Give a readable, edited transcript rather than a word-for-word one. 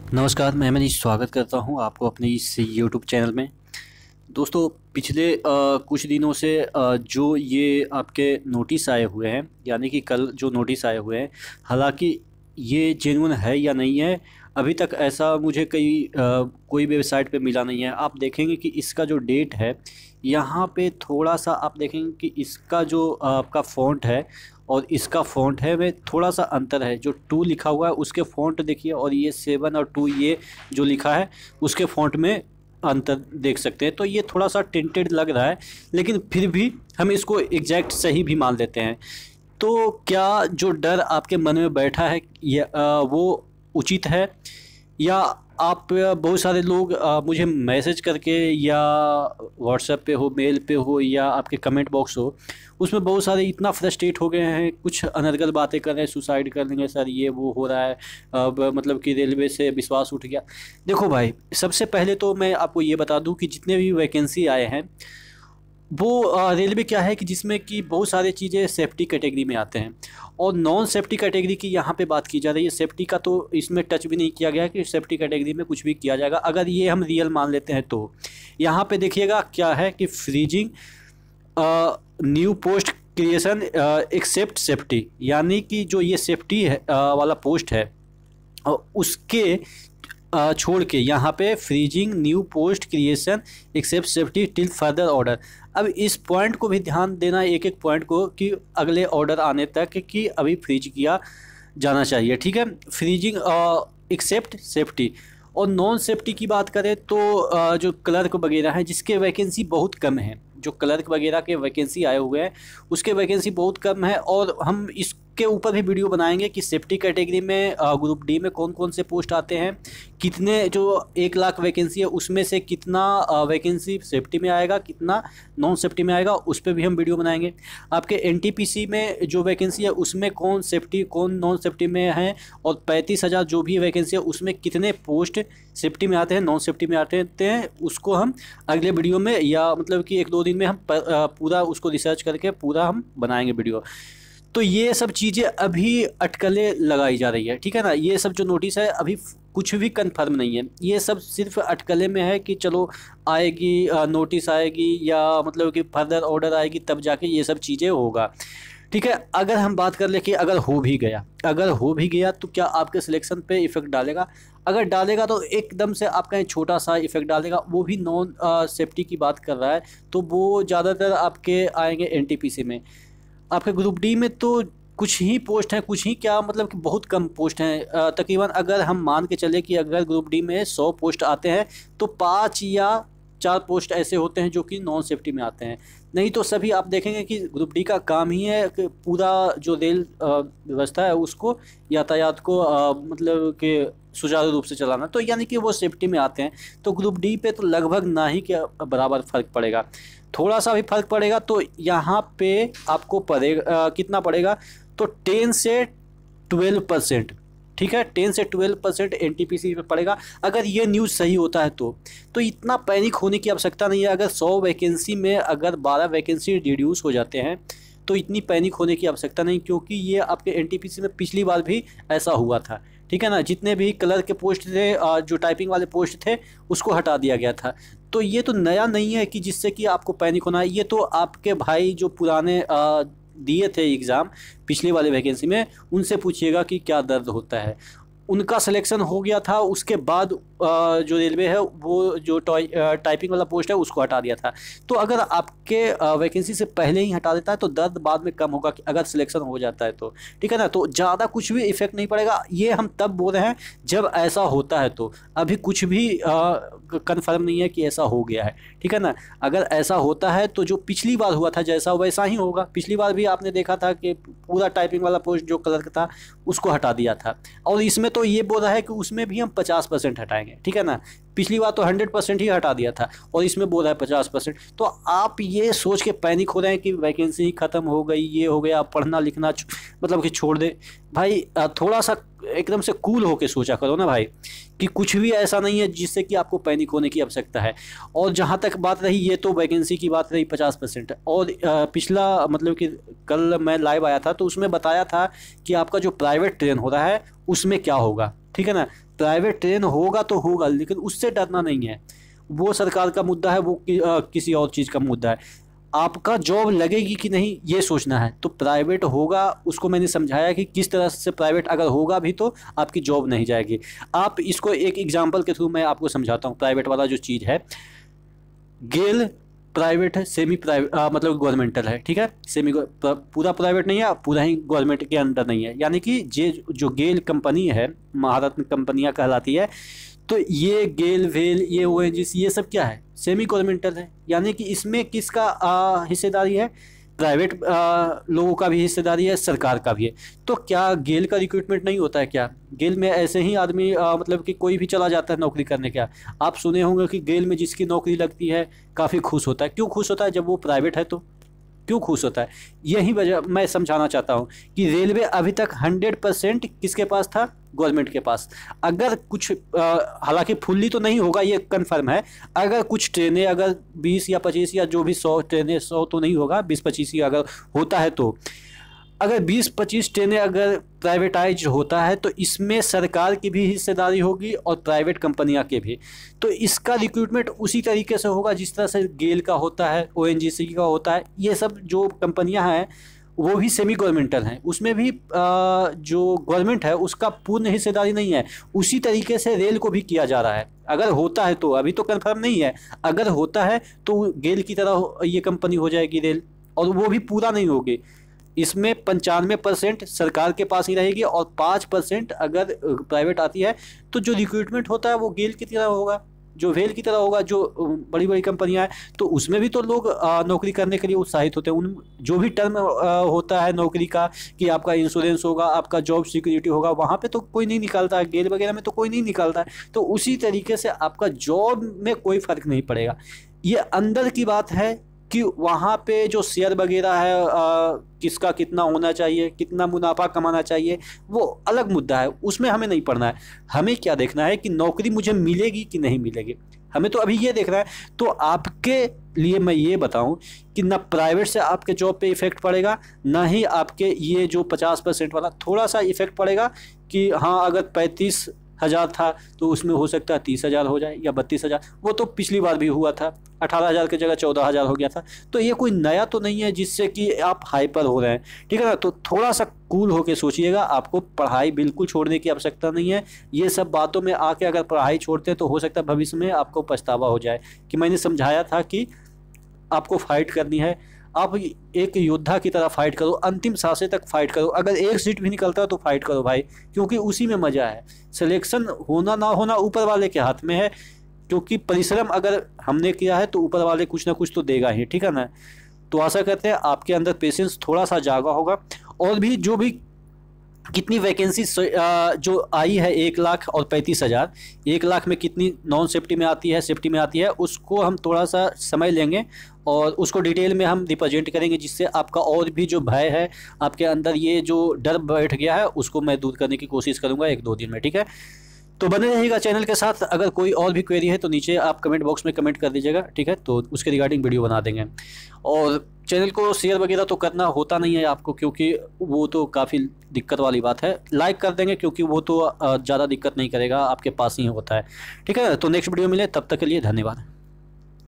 नमस्कार, मैं मनीष स्वागत करता हूं आपको अपने इस यूट्यूब चैनल में। दोस्तों, पिछले कुछ दिनों से जो ये आपके नोटिस आए हुए हैं, यानी कि कल जो नोटिस आए हुए हैं, हालांकि ये जेन्युइन है या नहीं है, अभी तक ऐसा मुझे कोई वेबसाइट पे मिला नहीं है। आप देखेंगे कि इसका जो डेट है, यहाँ पे थोड़ा-सा आप देखेंगे कि इसका जो आपका फ़ॉन्ट है और इसका फ़ॉन्ट है में थोड़ा-सा अंतर है। जो 2 लिखा हुआ है उसके फ़ॉन्ट देखिए, और ये 7 और 2 ये जो लिखा है उसके फ़ॉन्ट में अंतर देख सकते हैं। तो ये थोड़ा-सा टिंटेड लग रहा है, लेकिन फिर भी हम इसको एग्जैक्ट सही भी मान लेते हैं। तो क्या जो डर आपके मन में बैठा है वो उचित है, या आप बहुत सारे लोग मुझे मैसेज करके या व्हाट्सएप पे हो, मेल पे हो, या आपके कमेंट बॉक्स हो, उसमें बहुत सारे इतना फ्रस्ट्रेट हो गए हैं, कुछ अनर्गल बातें कर रहे हैं, सुसाइड कर लेंगे सर, ये वो हो रहा है, अब मतलब कि रेलवे से विश्वास उठ गया। देखो भाई, सबसे पहले तो मैं आपको ये बता दूं कि जितने भी वैकेंसी आए हैं वो रेलवे क्या है कि जिसमें कि बहुत सारी चीज़ें सेफ्टी कैटेगरी में आते हैं, और नॉन सेफ्टी कैटेगरी की यहाँ पे बात की जा रही है। सेफ्टी का तो इसमें टच भी नहीं किया गया है कि सेफ्टी कैटेगरी में कुछ भी किया जाएगा, अगर ये हम रियल मान लेते हैं तो। यहाँ पे देखिएगा क्या है कि freezing new post creation except safety, यानी कि जो ये सेफ्टी है वाला पोस्ट है, और उसके छोड़ के यहाँ पे freezing new post creation except safety till further order. अब इस पॉइंट को भी ध्यान देना, एक एक पॉइंट को, कि अगले ऑर्डर आने तक कि अभी फ्रीज किया जाना चाहिए। ठीक है, फ्रीजिंग एक्सेप्ट सेफ्टी। और नॉन सेफ्टी की बात करें तो जो क्लर्क वगैरह हैं जिसके वैकेंसी बहुत कम है, जो क्लर्क वगैरह के वैकेंसी आए हुए हैं उसके वैकेंसी बहुत कम है, और हम इसके ऊपर भी वीडियो बनाएंगे कि सेफ्टी कैटेगरी में ग्रुप डी में कौन कौन से पोस्ट आते हैं, कितने, जो 1 लाख वैकेंसी है उसमें से कितना वैकेंसी सेफ्टी में आएगा, कितना नॉन सेफ्टी में आएगा, उस पर भी हम वीडियो बनाएंगे। आपके एनटीपीसी में जो वैकेंसी है उसमें कौन सेफ्टी कौन नॉन सेफ्टी में है, और 35,000 जो भी वैकेंसी है उसमें कितने पोस्ट सेफ्टी में आते हैं, नॉन सेफ्टी में आते हैं, उसको हम अगले वीडियो में, या मतलब कि 1-2 दिन में हम पूरा उसको रिसर्च करके पूरा हम बनाएंगे वीडियो। तो ये सब चीज़ें अभी अटकलें लगाई जा रही है, ठीक है ना। ये सब जो नोटिस है अभी कुछ भी कंफर्म नहीं है, ये सब सिर्फ अटकलें में है कि चलो आएगी, नोटिस आएगी, या मतलब कि फर्दर ऑर्डर आएगी तब जाके ये सब चीज़ें होगा। ठीक है, अगर हम बात कर ले कि अगर हो भी गया तो क्या आपके सिलेक्शन पे इफ़ेक्ट डालेगा? अगर डालेगा तो एकदम से आपका छोटा सा इफ़ेक्ट डालेगा, वो भी नॉन सेफ्टी की बात कर रहा है, तो वो ज़्यादातर आपके आएंगे एनटीपीसी में। आपके ग्रुप डी में तो कुछ ही पोस्ट हैं, कुछ ही क्या, मतलब कि बहुत कम पोस्ट हैं। तकरीबन अगर हम मान के चले कि अगर ग्रुप डी में 100 पोस्ट आते हैं तो 5 या 4 पोस्ट ऐसे होते हैं जो कि नॉन सेफ्टी में आते हैं, नहीं तो सभी आप देखेंगे कि ग्रुप डी का काम ही है कि पूरा जो रेल व्यवस्था है उसको, यातायात को मतलब कि सुचारू रूप से चलाना, तो यानी कि वो सेफ्टी में आते हैं। तो ग्रुप डी पे तो लगभग ना ही के बराबर फ़र्क पड़ेगा, थोड़ा सा भी फ़र्क पड़ेगा तो यहाँ पे आपको पड़ेगा कितना पड़ेगा, तो 10 से 12%। ठीक है, 10 से 12% एनटीपीसी पे पड़ेगा, अगर ये न्यूज़ सही होता है तो इतना पैनिक होने की आवश्यकता नहीं है। अगर 100 वैकेंसी में अगर 12 वैकेंसी रिड्यूस हो जाते हैं तो इतनी पैनिक होने की आवश्यकता नहीं, क्योंकि ये आपके एनटीपीसी में पिछली बार भी ऐसा हुआ था। ठीक है ना, जितने भी कलर के पोस्ट थे, जो टाइपिंग वाले पोस्ट थे, उसको हटा दिया गया था। तो ये तो नया नहीं है कि जिससे कि आपको पैनिक होना है, ये तो आपके भाई जो पुराने दिए थे एग्ज़ाम पिछली वाले वैकेंसी में, उनसे पूछिएगा कि क्या दर्द होता है। उनका सिलेक्शन हो गया था, उसके बाद जो रेलवे है वो जो टाइपिंग वाला पोस्ट है उसको हटा दिया था। तो अगर आपके वैकेंसी से पहले ही हटा देता है तो दर्द बाद में कम होगा कि अगर सिलेक्शन हो जाता है तो, ठीक है ना। तो ज़्यादा कुछ भी इफेक्ट नहीं पड़ेगा, ये हम तब बोल रहे हैं जब ऐसा होता है। तो अभी कुछ भी कन्फर्म नहीं है कि ऐसा हो गया है, ठीक है ना। अगर ऐसा होता है तो जो पिछली बार हुआ था जैसा वैसा ही होगा। पिछली बार भी आपने देखा था कि पूरा टाइपिंग वाला पोस्ट जो क्लर्क था उसको हटा दिया था, और इसमें तो ये बोल रहा है कि उसमें भी हम 50% हटाएंगे, ठीक है ना। पिछली बार तो 100% ही हटा दिया था, और इसमें बोल रहा है 50%। तो आप ये सोच के पैनिक हो रहे हैं कि वैकेंसी खत्म हो गई, ये हो गया, पढ़ना लिखना मतलब कि छोड़ दे। भाई थोड़ा सा एकदम से कूल होके सोचा करो ना भाई, कि कुछ भी ऐसा नहीं है जिससे कि आपको पैनिक होने की आवश्यकता है। और जहाँ तक बात रही, ये तो वैकेंसी की बात रही 50%, और पिछला मतलब कि कल मैं लाइव आया था तो उसमें बताया था कि आपका जो प्राइवेट ट्रेन हो रहा है उसमें क्या होगा, ठीक है ना। प्राइवेट ट्रेन होगा तो होगा, लेकिन उससे डरना नहीं है, वो सरकार का मुद्दा है, वो किसी और चीज़ का मुद्दा है। आपका जॉब लगेगी कि नहीं ये सोचना है। तो प्राइवेट होगा, उसको मैंने समझाया कि किस तरह से प्राइवेट अगर होगा भी तो आपकी जॉब नहीं जाएगी। आप इसको एक एग्जांपल के थ्रू मैं आपको समझाता हूँ। प्राइवेट वाला जो चीज़ है, गेल प्राइवेट है, सेमी प्राइवेट मतलब गवर्नमेंटल है, ठीक है। सेमी पूरा प्राइवेट नहीं है, पूरा ही गवर्नमेंट के अंडर नहीं है। यानी कि जो गेल कंपनी है, महारत्न कंपनियां कहलाती है, तो ये गेल वेल ये ओएनजीसी ये सब क्या है, सेमी गवर्नमेंटल है। यानी कि इसमें किसका हिस्सेदारी है, प्राइवेट लोगों का भी हिस्सेदारी है, सरकार का भी है। तो क्या गेल का रिक्रूटमेंट नहीं होता है क्या? गेल में ऐसे ही आदमी मतलब कि कोई भी चला जाता है नौकरी करने। क्या आप सुने होंगे कि गेल में जिसकी नौकरी लगती है काफ़ी खुश होता है। क्यों खुश होता है? जब वो प्राइवेट है तो क्यों खुश होता है? यही वजह मैं समझाना चाहता हूँ कि रेलवे अभी तक 100% किसके पास था, गवर्नमेंट के पास। अगर कुछ हालांकि फुल्ली तो नहीं होगा ये कंफर्म है, अगर कुछ ट्रेनें अगर 20 या 25 या जो भी 100 ट्रेनें, 100 तो नहीं होगा, 20-25 ही अगर होता है, तो अगर 20-25 ट्रेनें अगर प्राइवेटाइज होता है तो इसमें सरकार की भी हिस्सेदारी होगी और प्राइवेट कंपनियां के भी। तो इसका रिक्रूटमेंट उसी तरीके से होगा जिस तरह से गेल का होता है, ओएनजीसी का होता है। ये सब जो कंपनियां हैं वो भी सेमी गवर्नमेंटल हैं, उसमें भी जो गवर्नमेंट है उसका पूर्ण हिस्सेदारी नहीं है। उसी तरीके से रेल को भी किया जा रहा है। अगर होता है तो, अभी तो कंफर्म नहीं है, अगर होता है तो गेल की तरह ये कंपनी हो जाएगी रेल, और वो भी पूरा नहीं होगी। इसमें 95% सरकार के पास ही रहेगी और 5% अगर प्राइवेट आती है तो जो रिक्रूटमेंट होता है वो गेल की तरह होगा, जो वेल की तरह होगा, जो बड़ी बड़ी कंपनियां हैं। तो उसमें भी तो लोग नौकरी करने के लिए उत्साहित होते हैं। उन जो भी टर्म होता है नौकरी का कि आपका इंश्योरेंस होगा, आपका जॉब सिक्योरिटी होगा, वहाँ पे तो कोई नहीं निकालता है, गेल वगैरह में तो कोई नहीं निकालता है। तो उसी तरीके से आपका जॉब में कोई फ़र्क नहीं पड़ेगा। ये अंदर की बात है कि वहाँ पे जो शेयर वगैरह है किसका कितना होना चाहिए, कितना मुनाफा कमाना चाहिए, वो अलग मुद्दा है, उसमें हमें नहीं पढ़ना है। हमें क्या देखना है कि नौकरी मुझे मिलेगी कि नहीं मिलेगी, हमें तो अभी ये देखना है। तो आपके लिए मैं ये बताऊं कि ना प्राइवेट से आपके जॉब पे इफेक्ट पड़ेगा, ना ही आपके ये जो 50% वाला थोड़ा सा इफेक्ट पड़ेगा कि हाँ अगर 35,000 था तो उसमें हो सकता है 30,000 हो जाए या 32,000। वो तो पिछली बार भी हुआ था, 18,000 की जगह 14,000 हो गया था। तो ये कोई नया तो नहीं है जिससे कि आप हाइपर हो रहे हैं, ठीक है ना। तो थोड़ा सा कूल होके सोचिएगा, आपको पढ़ाई बिल्कुल छोड़ने की आवश्यकता नहीं है। ये सब बातों में आके अगर पढ़ाई छोड़ते हैं तो हो सकता है भविष्य में आपको पछतावा हो जाए कि मैंने समझाया था कि आपको फाइट करनी है। आप एक योद्धा की तरह फाइट करो, अंतिम सांसें तक फाइट करो। अगर एक सीट भी निकलता है तो फाइट करो भाई, क्योंकि उसी में मज़ा है। सिलेक्शन होना ना होना ऊपर वाले के हाथ में है, क्योंकि परिश्रम अगर हमने किया है तो ऊपर वाले कुछ ना कुछ तो देगा ही, ठीक है ना। तो आशा करते हैं आपके अंदर पेशेंस थोड़ा सा जागा होगा। और भी जो भी कितनी वैकेंसी जो आई है 1,00,000 और 35,000, 1,00,000 में कितनी नॉन सेफ्टी में आती है, सेफ्टी में आती है, उसको हम थोड़ा सा समय लेंगे और उसको डिटेल में हम रिप्रेजेंट करेंगे, जिससे आपका और भी जो भय है आपके अंदर, ये जो डर बैठ गया है, उसको मैं दूर करने की कोशिश करूँगा 1-2 दिन में, ठीक है। तो बने रहिएगा चैनल के साथ। अगर कोई और भी क्वेरी है तो नीचे आप कमेंट बॉक्स में कमेंट कर दीजिएगा, ठीक है, तो उसके रिगार्डिंग वीडियो बना देंगे। और चैनल को शेयर वगैरह तो करना होता नहीं है आपको, क्योंकि वो तो काफ़ी दिक्कत वाली बात है। लाइक कर देंगे क्योंकि वो तो ज़्यादा दिक्कत नहीं करेगा, आपके पास ही होता है, ठीक है। तो नेक्स्ट वीडियो मिले, तब तक के लिए धन्यवाद।